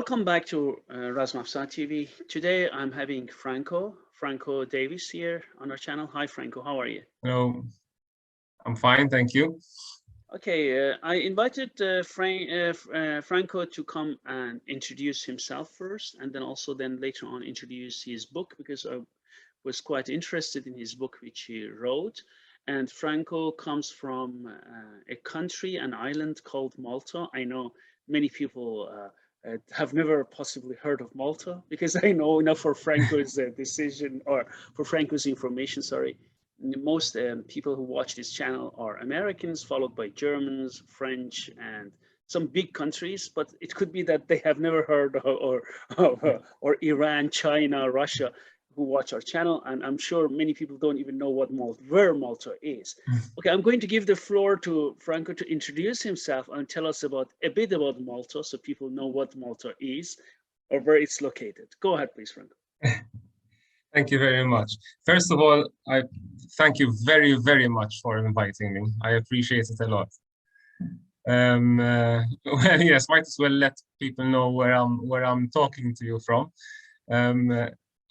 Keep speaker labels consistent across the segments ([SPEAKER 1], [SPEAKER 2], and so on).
[SPEAKER 1] Welcome back to Razmafsan TV. Today I'm having Franco Davies here on our channel. Hi Franco, how are you?
[SPEAKER 2] Hello, I'm fine, thank you.
[SPEAKER 1] Okay, I invited Franco to come and introduce himself first, and then later on introduce his book, because I was quite interested in his book which he wrote. And Franco comes from a country, an island called Malta. I know many people have never possibly heard of Malta, because I know enough for Franco's decision, or for Franco's information, sorry. Most people who watch this channel are Americans, followed by Germans, French, and some big countries, but it could be that they have never heard or Iran, China, Russia, who watch our channel, and I'm sure many people don't even know where Malta is. Okay, I'm going to give the floor to Franco to introduce himself and tell us a bit about Malta, so people know what Malta is or where it's located. Go ahead, please, Franco.
[SPEAKER 2] Thank you very much. First of all, I thank you very, very much for inviting me. I appreciate it a lot. Well, yes, might as well let people know where I'm talking to you from.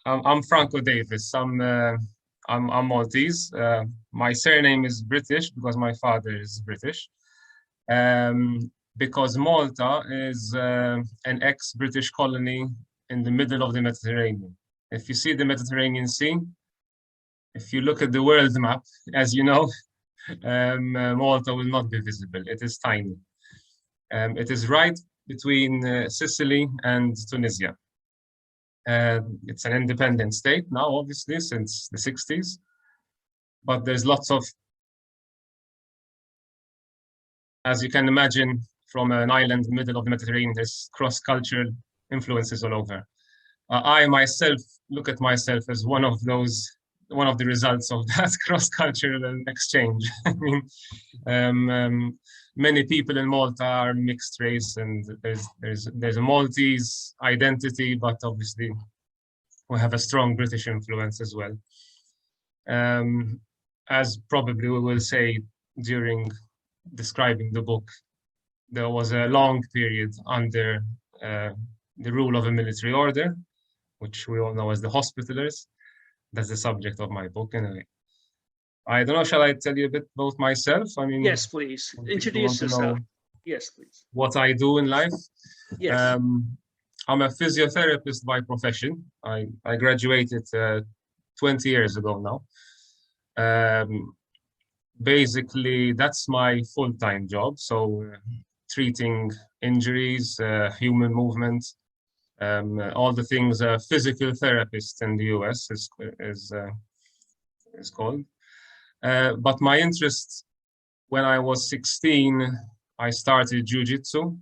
[SPEAKER 2] I'm Franco Davies. I'm Maltese. My surname is British because my father is British. Because Malta is an ex-British colony in the middle of the Mediterranean. If you see the Mediterranean Sea, if you look at the world map, as you know, Malta will not be visible. It is tiny. It is right between Sicily and Tunisia. It's an independent state now, obviously, since the 60s. But there's lots of, as you can imagine, from an island in the middle of the Mediterranean, there's cross-cultural influences all over. I myself look at myself as one of the results of that cross-cultural exchange. I mean, many people in Malta are mixed race, and there's a Maltese identity, but obviously we have a strong British influence as well. As probably we will say during describing the book, there was a long period under the rule of a military order, which we all know as the Hospitallers. That's the subject of my book, anyway. I don't know, shall I tell you a bit about myself? I mean,
[SPEAKER 1] yes, please. Introduce yourself. Yes, please.
[SPEAKER 2] What I do in life?
[SPEAKER 1] Yes.
[SPEAKER 2] I'm a physiotherapist by profession. I graduated 20 years ago now. Basically, that's my full-time job. So treating injuries, human movement, all the things a physical therapist in the US is called. But my interest, when I was 16, I started ju-jitsu.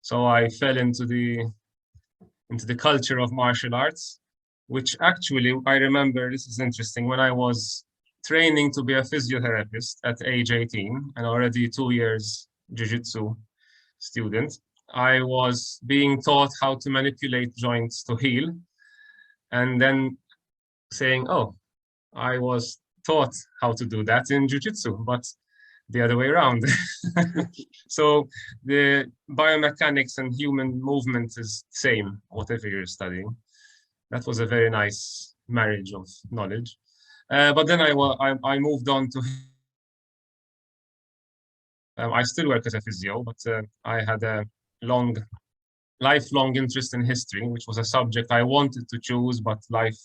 [SPEAKER 2] So I fell into the culture of martial arts, which actually, I remember, this is interesting, when I was training to be a physiotherapist at age 18, and already 2 years jiu-jitsu student, I was being taught how to manipulate joints to heal, and then saying, oh, I was taught how to do that in jiu-jitsu, but the other way around. So the biomechanics and human movement is the same, whatever you're studying. That was a very nice marriage of knowledge. But then I moved on to, I still work as a physio, but I had a lifelong interest in history, which was a subject I wanted to choose, but life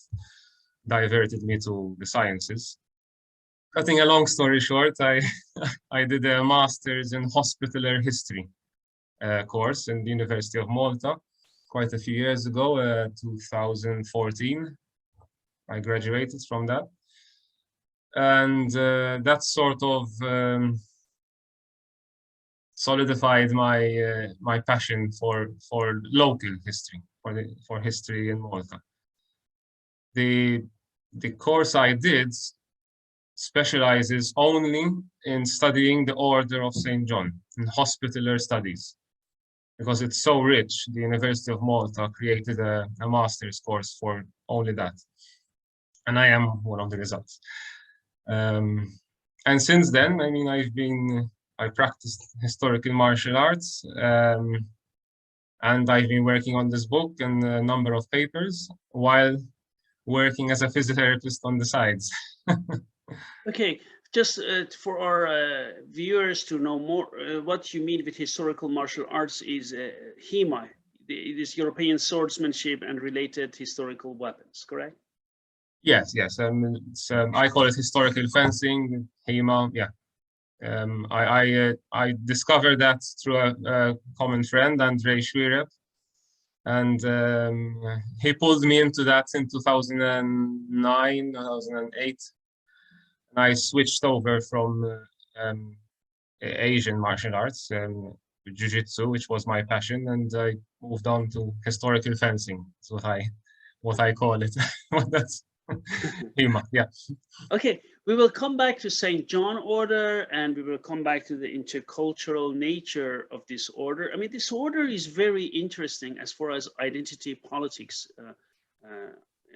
[SPEAKER 2] diverted me to the sciences. Cutting a long story short, I did a master's in Hospitaller history course in the University of Malta quite a few years ago, 2014. I graduated from that. And that sort of solidified my passion for local history, for history in Malta. The course I did specializes only in studying the Order of St. John in Hospitaller studies, because it's so rich. The University of Malta created a master's course for only that, and I am one of the results. And since then, I mean, I practiced historical martial arts. And I've been working on this book and a number of papers while working as a physiotherapist on the sides.
[SPEAKER 1] Okay, just for our viewers to know more, what you mean with historical martial arts is HEMA. It is European swordsmanship and related historical weapons, correct?
[SPEAKER 2] Yes, yes. I call it historical fencing, HEMA. Yeah. I discovered that through a common friend, Andrei Shvirev, and he pulled me into that in 2009, 2008. And I switched over from Asian martial arts, ju-jitsu, which was my passion, and I moved on to historical fencing. That's what I call it. That's HEMA, yeah.
[SPEAKER 1] Okay, we will come back to St. John Order, and we will come back to the intercultural nature of this order. I mean, this order is very interesting as far as identity politics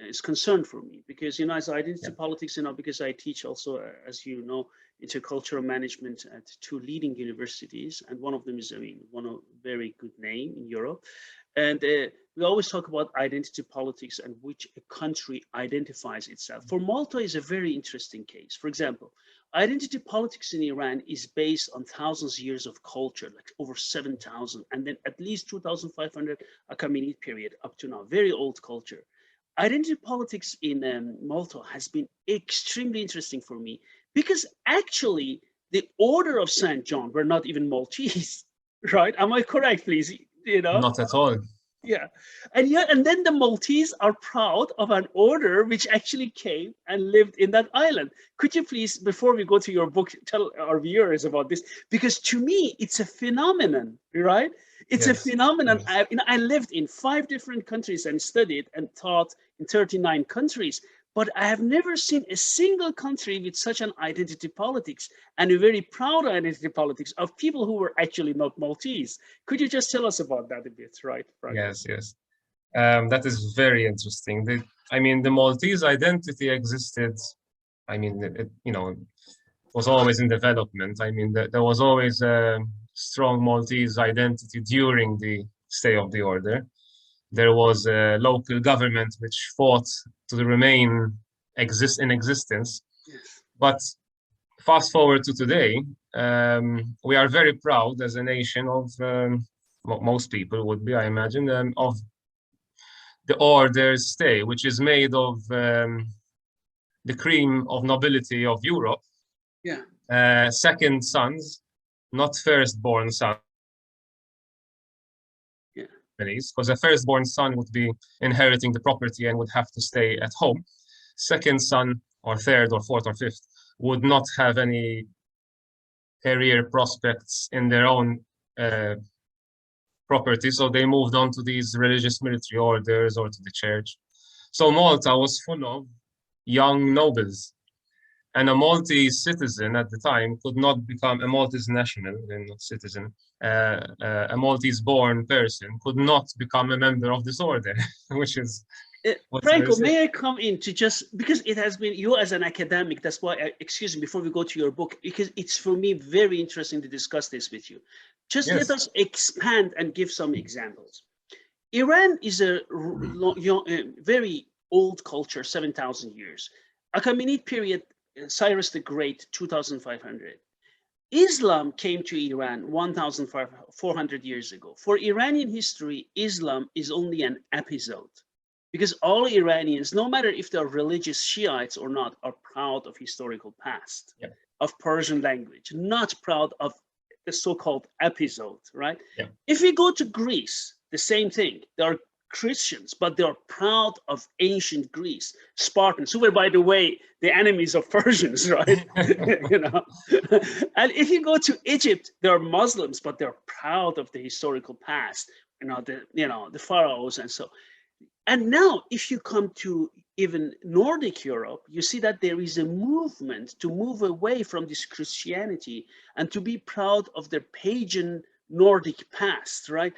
[SPEAKER 1] is concerned for me, because, you know, as identity politics, you know, because I teach also, as you know, intercultural management at 2 leading universities, and one of them is, I mean, one of very good name in Europe. And we always talk about identity politics and which a country identifies itself. For Malta is a very interesting case. For example, identity politics in Iran is based on thousands of years of culture, like over 7,000, and then at least 2,500 Achaemenid period up to now, very old culture. Identity politics in Malta has been extremely interesting for me, because actually the order of St. John were not even Maltese, right? Am I correct, please? You know?
[SPEAKER 2] Not at all.
[SPEAKER 1] Yeah, and then the Maltese are proud of an order which actually came and lived in that island. Could you please, before we go to your book, tell our viewers about this? Because to me, it's a phenomenon, right? It's a phenomenon.
[SPEAKER 2] Yes.
[SPEAKER 1] I lived in 5 different countries and studied and taught in 39 countries, but I have never seen a single country with such an identity politics, and a very proud identity politics of people who were actually not Maltese. Could you just tell us about that a bit, right?
[SPEAKER 2] Yes, yes. That is very interesting. I mean, the Maltese identity existed. I mean, you know, was always in development. I mean, there was always a strong Maltese identity during the stay of the order. There was a local government which fought to remain in existence.
[SPEAKER 1] Yes.
[SPEAKER 2] But fast forward to today, we are very proud as a nation of, most people would be, I imagine, of the order's stay, which is made of the cream of nobility of Europe.
[SPEAKER 1] Yeah.
[SPEAKER 2] Second sons, not firstborn sons.
[SPEAKER 1] Yeah.
[SPEAKER 2] Because a firstborn son would be inheriting the property and would have to stay at home. Second son, or third, or fourth, or fifth, would not have any career prospects in their own property, so they moved on to these religious military orders or to the church. So Malta was full of young nobles, and a Maltese citizen at the time could not become a Maltese national, not citizen. A Maltese-born person could not become a member of this order, which is
[SPEAKER 1] Franco, may I come in to just, because it has been, you as an academic, that's why, excuse me, before we go to your book, because it's for me very interesting to discuss this with you. Just let us expand and give some examples. Iran is a very old culture, 7,000 years. Achaemenid period, Cyrus the Great, 2,500. Islam came to Iran 1,400 years ago. For Iranian history, Islam is only an episode, because all Iranians, no matter if they're religious Shiites or not, are proud of historical past, of Persian language, not proud of the so-called episode, right? If we go to Greece, the same thing. They are Christians, but they are proud of ancient Greece, Spartans, who were, by the way, the enemies of Persians, right? You know. And if you go to Egypt, they are Muslims, but they're proud of the historical past, the pharaohs and so. And now, if you come to even Nordic Europe, you see that there is a movement to move away from this Christianity and to be proud of their pagan Nordic past, right?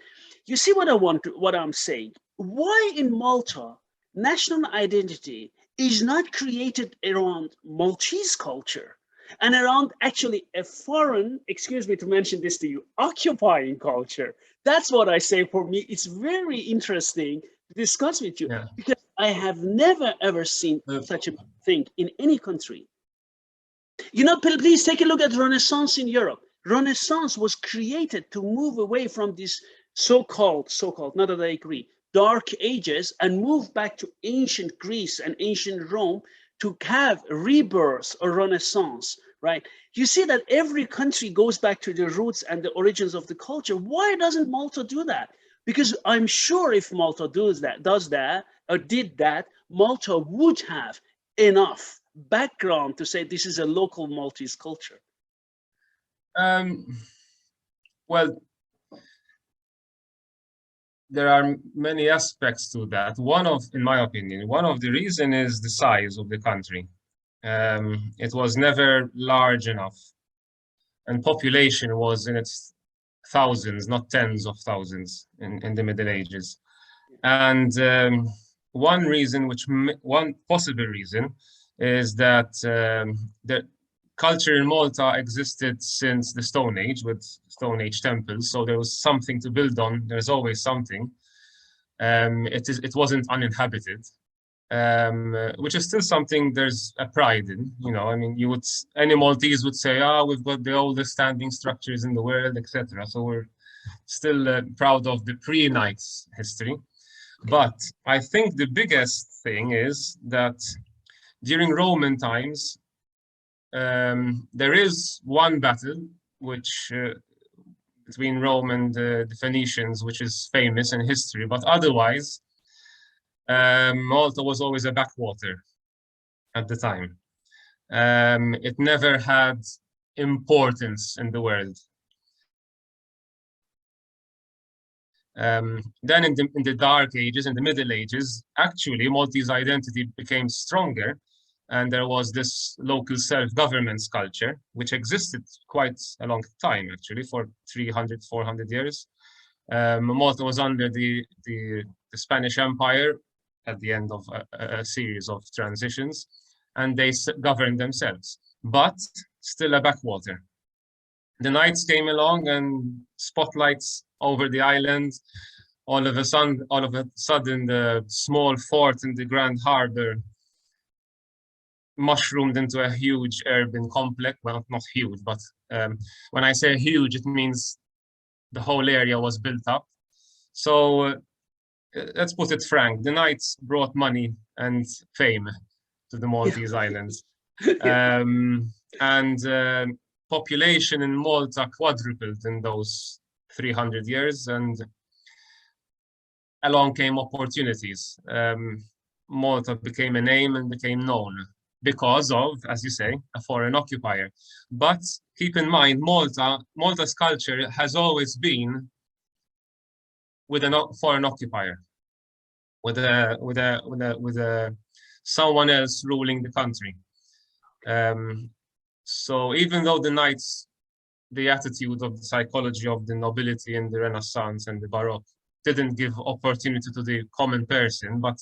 [SPEAKER 1] You see what I'm saying? Why in Malta, national identity is not created around Maltese culture, and around actually a foreign, excuse me to mention this to you, occupying culture. That's what I say. For me, it's very interesting to discuss with you,
[SPEAKER 2] Yeah.
[SPEAKER 1] because I have never ever seen such a thing in any country. You know, please take a look at Renaissance in Europe. Renaissance was created to move away from this so-called, not that I agree, dark ages, and move back to ancient Greece and ancient Rome to have rebirth or Renaissance, right? You see that every country goes back to the roots and the origins of the culture. Why doesn't Malta do that? Because I'm sure if Malta does that, or did that, Malta would have enough background to say this is a local Maltese culture.
[SPEAKER 2] Well, there are many aspects to that. In my opinion, one of the reasons is the size of the country. It was never large enough, and population was in its thousands, not tens of thousands in the Middle Ages. And one possible reason is that the culture in Malta existed since the Stone Age, with Stone Age temples. So there was something to build on. There's always something. It wasn't uninhabited, which is still something there's a pride in. You know, I mean, any Maltese would say, we've got the oldest standing structures in the world, etc. So we're still proud of the pre-Knights history. But I think the biggest thing is that during Roman times, there is one battle which between Rome and the Phoenicians, which is famous in history, but otherwise, Malta was always a backwater at the time. It never had importance in the world. Then in the Dark Ages, in the Middle Ages, actually Maltese identity became stronger, and there was this local self-government culture, which existed quite a long time, actually, for 300, 400 years. Malta was under the Spanish Empire at the end of a series of transitions, and they governed themselves, but still a backwater. The Knights came along and spotlights over the island. All of a sudden, the small fort in the Grand Harbor mushroomed into a huge urban complex. Well, not huge, but when I say huge, it means the whole area was built up. So let's put it frank, the Knights brought money and fame to the Maltese islands. And population in Malta quadrupled in those 300 years, and along came opportunities. Malta became a name and became known because of, as you say, a foreign occupier. But keep in mind, Malta's culture has always been with a foreign occupier, with someone else ruling the country. So even though the Knights, the attitude of the psychology of the nobility in the Renaissance and the Baroque didn't give opportunity to the common person, but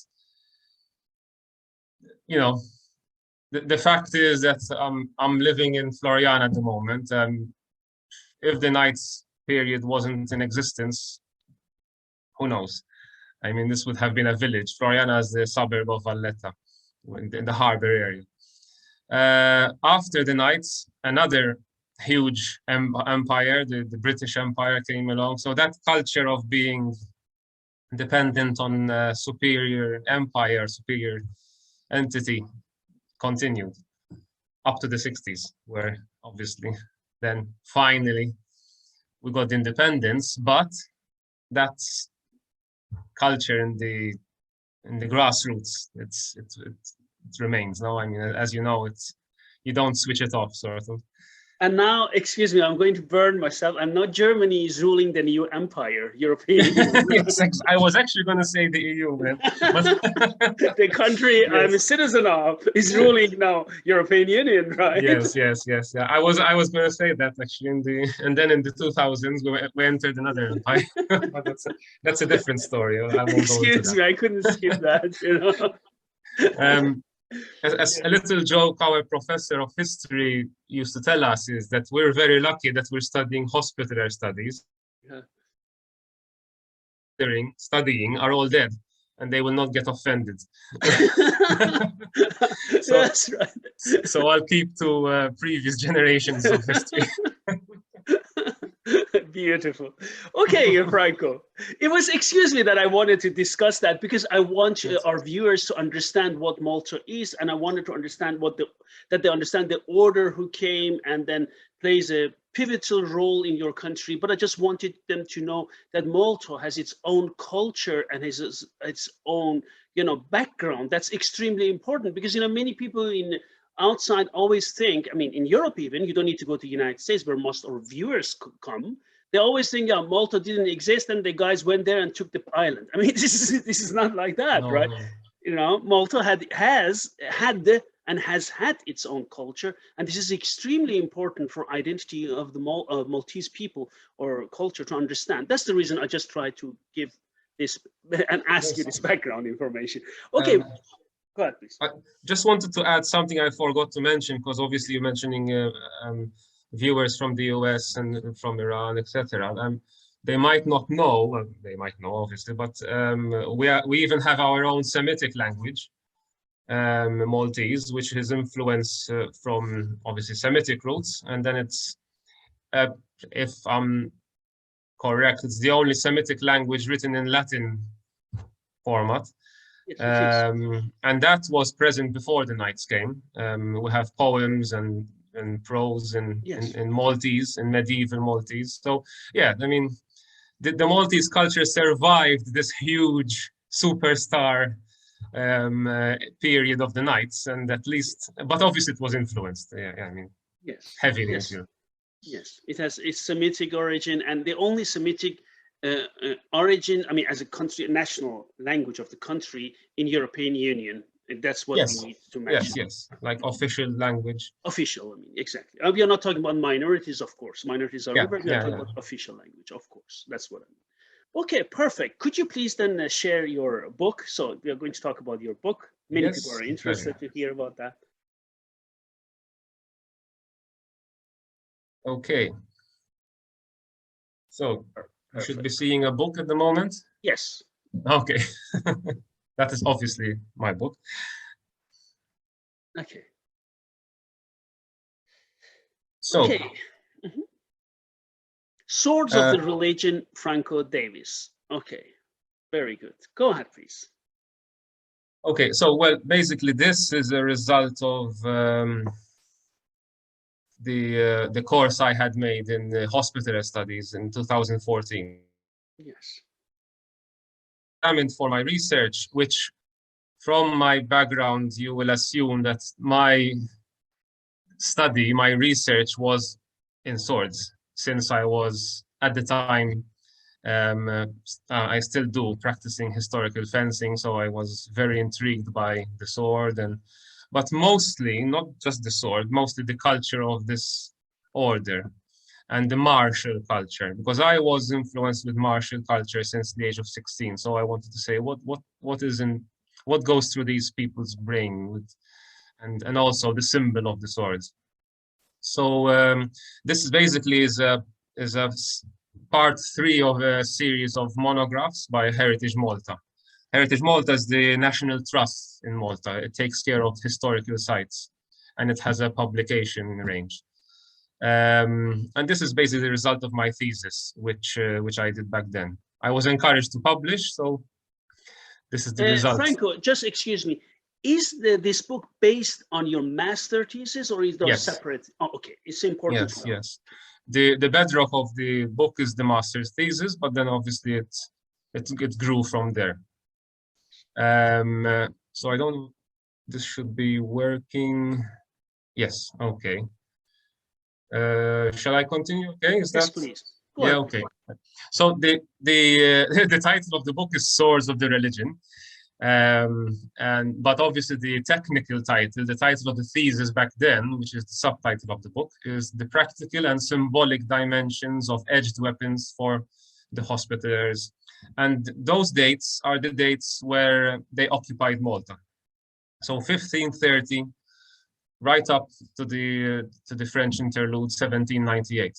[SPEAKER 2] you know, the fact is that I'm living in Floriana at the moment. If the Knights period wasn't in existence, who knows? I mean, this would have been a village. Floriana is the suburb of Valletta, in the harbor area. After the Knights, another huge empire, the British Empire, came along. So that culture of being dependent on superior empire, superior entity continued up to the 60s, where obviously then finally we got independence. But that's culture in the grassroots. It remains. No, I mean, as you know, you don't switch it off, sort of.
[SPEAKER 1] And now, excuse me, I'm going to burn myself. And now Germany is ruling the new empire, European Union.
[SPEAKER 2] Yes, I was actually going to say the EU, man. But
[SPEAKER 1] the country
[SPEAKER 2] yes.
[SPEAKER 1] I'm a citizen of is ruling now European Union, right?
[SPEAKER 2] Yes. Yeah. I was going to say that actually and then in the 2000s we entered another empire. But that's a different story. I won't
[SPEAKER 1] Excuse
[SPEAKER 2] go into
[SPEAKER 1] me, I couldn't skip that. You know.
[SPEAKER 2] as a little joke, our professor of history used to tell us is that we're very lucky that we're studying hospitaller studies.
[SPEAKER 1] Yeah.
[SPEAKER 2] Studying are all dead, and they will not get offended. So,
[SPEAKER 1] that's right.
[SPEAKER 2] So I'll keep to previous generations of history.
[SPEAKER 1] Beautiful. Okay, Franco. It was, excuse me, that I wanted to discuss that because I want our viewers to understand what Malta is, and I wanted to understand that they understand the order who came and then plays a pivotal role in your country. But I just wanted them to know that Malta has its own culture and has its own, background. That's extremely important because, many people in outside always think, I mean, in Europe even, you don't need to go to the United States where most of our viewers come. They always think, yeah, Malta didn't exist and the guys went there and took the island. I mean, this is not like that,
[SPEAKER 2] No,
[SPEAKER 1] right?
[SPEAKER 2] no.
[SPEAKER 1] Malta has had its own culture, and this is extremely important for identity of the Maltese people or culture to understand. That's the reason I just try to give this and ask you this background information. Okay. Go ahead, please.
[SPEAKER 2] I just wanted to add something I forgot to mention, because obviously you're mentioning viewers from the US and from Iran, etc. They might not know, well, they might know obviously, but we even have our own Semitic language, Maltese, which is influenced from obviously Semitic roots, and then it's, if I'm correct, it's the only Semitic language written in Latin format.
[SPEAKER 1] Yes,
[SPEAKER 2] and that was present before the Knights came. We have poems and prose in Maltese, in medieval Maltese. So yeah, I mean, the Maltese culture survived this huge superstar period of the Knights, and at least, but obviously it was influenced. Yeah, I mean, heavily influenced.
[SPEAKER 1] Yes, it has its Semitic origin, and the only Semitic origin, I mean, as a country, national language of the country in European Union. That's what we need to mention.
[SPEAKER 2] Yes, like official language.
[SPEAKER 1] Official, I mean, exactly. We are not talking about minorities, of course. Minorities are over. We are talking about official language, of course. That's what I mean. Okay, perfect. Could you please then share your book? So we are going to talk about your book. Many people are interested to hear about that.
[SPEAKER 2] Okay. So you should be seeing a book at the moment?
[SPEAKER 1] Yes.
[SPEAKER 2] Okay. That is obviously my book.
[SPEAKER 1] Okay.
[SPEAKER 2] So,
[SPEAKER 1] okay. Swords of the Religion, Franco Davies. Okay, very good. Go ahead, please.
[SPEAKER 2] Okay, so, well, basically this is a result of the course I had made in the Hospitaller studies in 2014.
[SPEAKER 1] Yes.
[SPEAKER 2] For my research, which from my background, you will assume that my study, my research was in swords, since I was at the time, I still do practicing historical fencing, so I was very intrigued by the sword, but mostly, not just the sword, mostly the culture of this order and the martial culture, because I was influenced with martial culture since the age of 16. So I wanted to say what goes through these people's brain, and also the symbol of the swords. So this basically is a part 3 of a series of monographs by Heritage Malta. Heritage Malta is the national trust in Malta. It takes care of historical sites, and it has a publication range. And this is basically the result of my thesis, which I did back then. I was encouraged to publish, so this is the result.
[SPEAKER 1] Franco, just excuse me. Is this book based on your master thesis, or is there separate? Oh, okay, it's important.
[SPEAKER 2] Yes. The bedrock of the book is the master's thesis, but then obviously it grew from there. So I don't. This should be working. Yes. Okay. Shall I continue? Okay,
[SPEAKER 1] yes, please.
[SPEAKER 2] Go ahead. Okay. So the the title of the book is Swords of the Religion, but obviously the technical title, the title of the thesis back then, which is the subtitle of the book, is The Practical and Symbolic Dimensions of Edged Weapons for the Hospitallers, and those dates are the dates where they occupied Malta. So 1530, right up to the French interlude, 1798.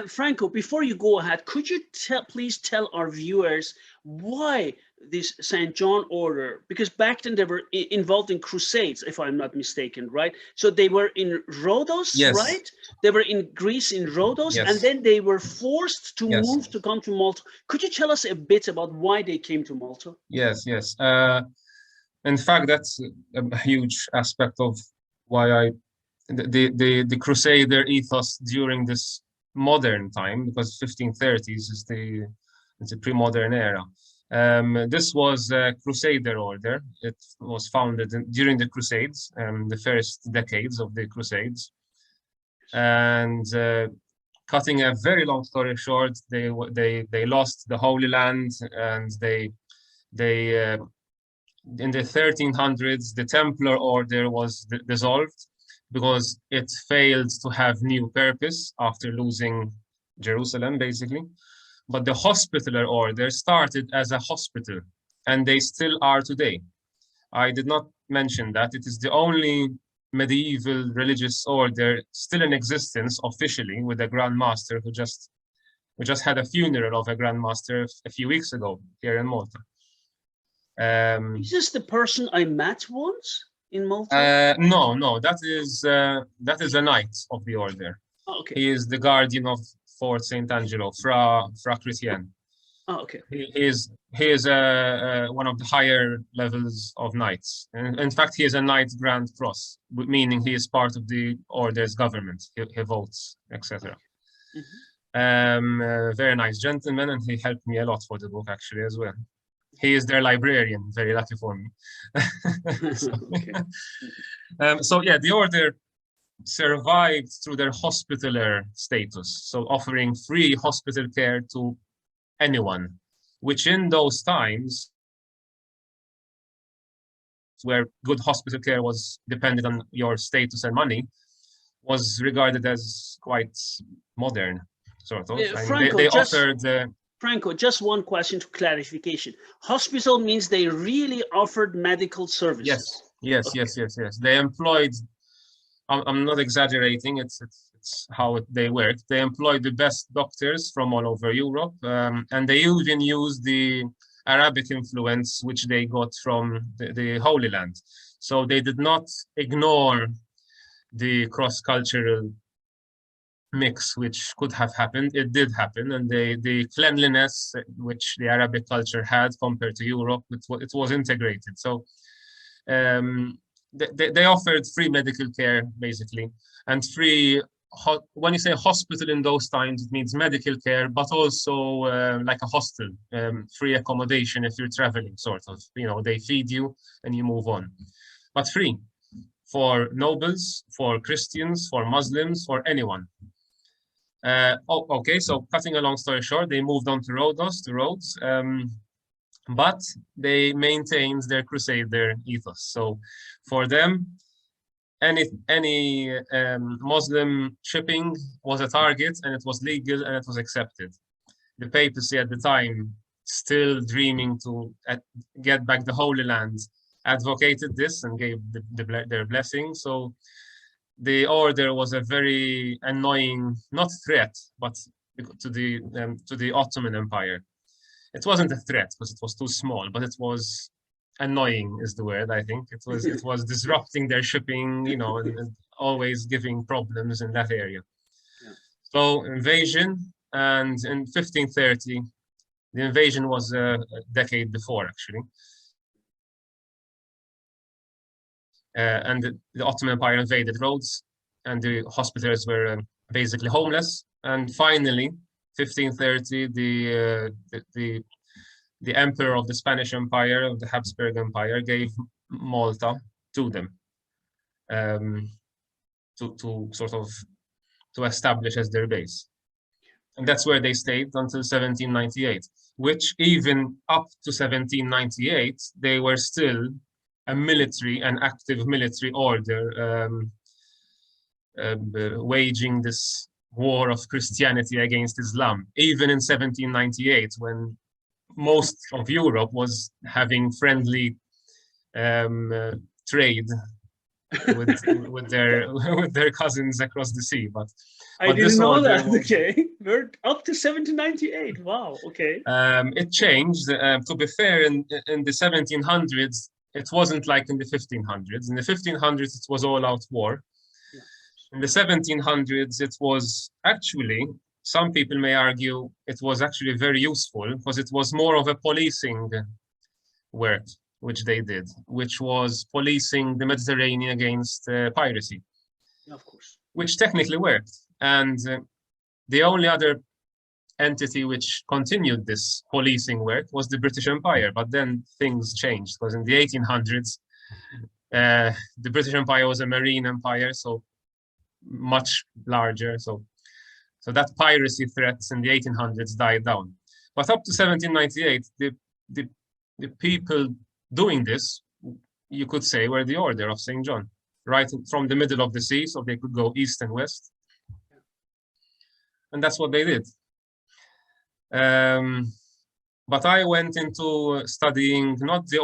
[SPEAKER 1] Franco, before you go ahead, could you please tell our viewers why this St. John order? Because back then they were involved in crusades, if I'm not mistaken, right? So they were in Rhodos,
[SPEAKER 2] Yes.
[SPEAKER 1] right? They were in Greece in Rhodos,
[SPEAKER 2] Yes.
[SPEAKER 1] and then they were forced to
[SPEAKER 2] Yes.
[SPEAKER 1] move to come to Malta. Could you tell us a bit about why they came to Malta?
[SPEAKER 2] Yes, yes. In fact, that's a huge aspect of why the Crusader ethos during this modern time, because 1530s is the pre-modern era. This was a Crusader order. It was founded during the Crusades, the first decades of the Crusades. And cutting a very long story short, they lost the Holy Land, and they in the 1300s, the Templar order was dissolved because it failed to have new purpose after losing Jerusalem, basically. But the Hospitaller order started as a hospital, and they still are today. I did not mention that. It is the only medieval religious order still in existence officially, with a Grand Master who just had a funeral of a Grand Master a few weeks ago here in Malta.
[SPEAKER 1] Is this the person I met once in Malta?
[SPEAKER 2] No, that is a knight of the order.
[SPEAKER 1] Oh, okay.
[SPEAKER 2] He is the guardian of Fort Saint Angelo, Fra Chrétien.
[SPEAKER 1] Oh, okay.
[SPEAKER 2] He is one of the higher levels of knights. In fact, he is a Knight Grand Cross, meaning he is part of the order's government. He votes, etc. Very nice gentleman, and he helped me a lot for the book, actually, as well. He is their librarian, very lucky for me. So yeah, the order survived through their hospitaller status, so offering free hospital care to anyone, which in those times, where good hospital care was dependent on your status and money, was regarded as quite modern, sort of.
[SPEAKER 1] Franco,
[SPEAKER 2] they offered...
[SPEAKER 1] Franco, just one question to clarification. Hospital means they really offered medical services.
[SPEAKER 2] Yes. They employed, I'm not exaggerating, it's how they worked. They employed the best doctors from all over Europe, and they even used the Arabic influence which they got from the Holy Land. So they did not ignore the cross-cultural mix which could have happened. It did happen, and the cleanliness which the Arabic culture had compared to Europe, it was integrated. So they offered free medical care, basically, and free, when you say hospital in those times, it means medical care, but also like a hostel, free accommodation if you're traveling, sort of. You know, they feed you and you move on, but free for nobles, for Christians, for Muslims, for anyone. Okay, so cutting a long story short, they moved on to Rhodes, but they maintained their Crusader ethos. So for them, any Muslim shipping was a target, and it was legal and it was accepted. The papacy at the time, still dreaming to get back the Holy Land, advocated this and gave their blessing. So the order was a very annoying, not threat, but to the Ottoman Empire. It wasn't a threat because it was too small, but it was annoying is the word, I think. It was disrupting their shipping, you know, and always giving problems in that area. Yeah. So invasion, and in 1530, the invasion was a decade before, actually. And the Ottoman Empire invaded Rhodes, and the hospitals were basically homeless. And finally, 1530, the emperor of the Spanish Empire, of the Habsburg Empire, gave Malta to them to establish as their base. And that's where they stayed until 1798, which even up to 1798, they were still an active military order, waging this war of Christianity against Islam, even in 1798, when most of Europe was having friendly trade with their with their cousins across the sea. But
[SPEAKER 1] I
[SPEAKER 2] this
[SPEAKER 1] didn't know
[SPEAKER 2] order
[SPEAKER 1] that.
[SPEAKER 2] was,
[SPEAKER 1] Okay, we're up to 1798. Wow. Okay.
[SPEAKER 2] it changed. To be fair, in the 1700s, it wasn't like in the 1500s. In the 1500s, it was all-out war.
[SPEAKER 1] Yeah.
[SPEAKER 2] In the 1700s, it was actually, some people may argue, it was actually very useful because it was more of a policing work, which they did, which was policing the Mediterranean against piracy,
[SPEAKER 1] Of course.
[SPEAKER 2] which technically worked. And the only other entity which continued this policing work was the British Empire. But then things changed, because in the 1800s, the British Empire was a marine empire, so much larger. So that piracy threats in the 1800s died down. But up to 1798, the people doing this, you could say, were the Order of St. John, right from the middle of the sea, so they could go east and west. And that's what they did. But I went into studying not the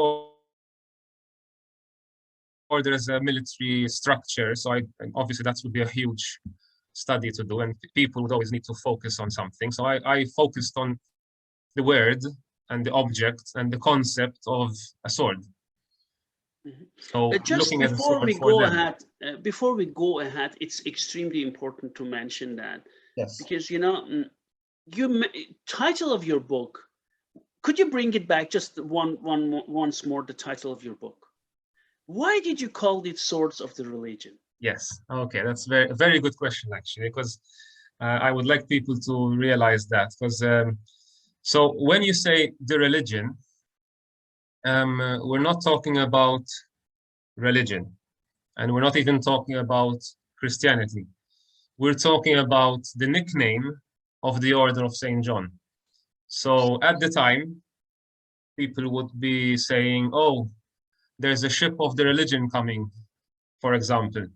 [SPEAKER 2] order as a military structure, so obviously that would be a huge study to do, and people would always need to focus on something. So I focused on the word and the object and the concept of a sword.
[SPEAKER 1] Mm-hmm.
[SPEAKER 2] So
[SPEAKER 1] just
[SPEAKER 2] looking at the sword
[SPEAKER 1] before we go ahead, it's extremely important to mention that.
[SPEAKER 2] Yes.
[SPEAKER 1] Because title of your book, could you bring it back just once more, the title of your book? Why did you call it Swords of the Religion?
[SPEAKER 2] Yes, okay, that's a very good question, actually, because I would like people to realize that, because so when you say the religion, we're not talking about religion, and we're not even talking about Christianity. We're talking about the nickname of the Order of St. John. So at the time, people would be saying, oh, there's a ship of the religion coming, for example.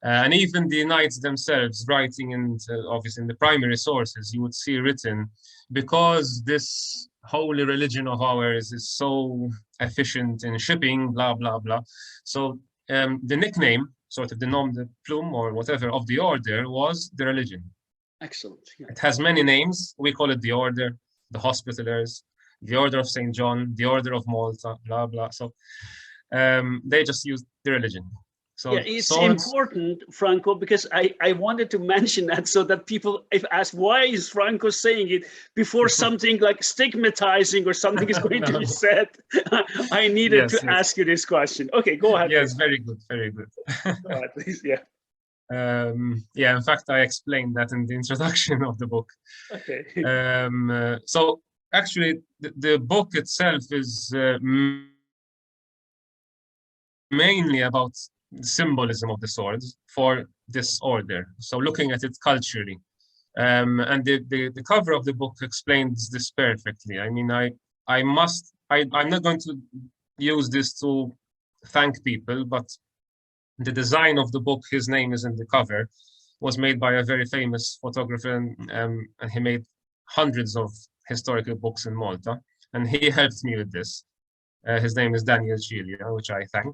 [SPEAKER 2] And even the knights themselves, writing in, obviously in the primary sources, you would see written, because this holy religion of ours is so efficient in shipping, blah, blah, blah. So the nickname, sort of the nom de plume or whatever of the order, was the religion.
[SPEAKER 1] Excellent. Yeah.
[SPEAKER 2] It has many names. We call it the order, the Hospitallers, the Order of St. John, the Order of Malta, blah, blah. So they just use the religion. So
[SPEAKER 1] yeah, it's important, Franco, because I wanted to mention that, so that people, if asked, why is Franco saying it before something like stigmatizing or something is going to be said, I needed to ask you this question. Okay, go ahead.
[SPEAKER 2] Yes, very good, very good.
[SPEAKER 1] Go ahead, please. Yeah.
[SPEAKER 2] Yeah, in fact, I explained that in the introduction of the book.
[SPEAKER 1] Okay.
[SPEAKER 2] So actually, the book itself is mainly about the symbolism of the swords for this order. So looking at it culturally. And the cover of the book explains this perfectly. I mean, I'm not going to use this to thank people, but the design of the book, his name is in the cover, was made by a very famous photographer, and he made hundreds of historical books in Malta, and he helped me with this. His name is Daniel Cilia, which I thank.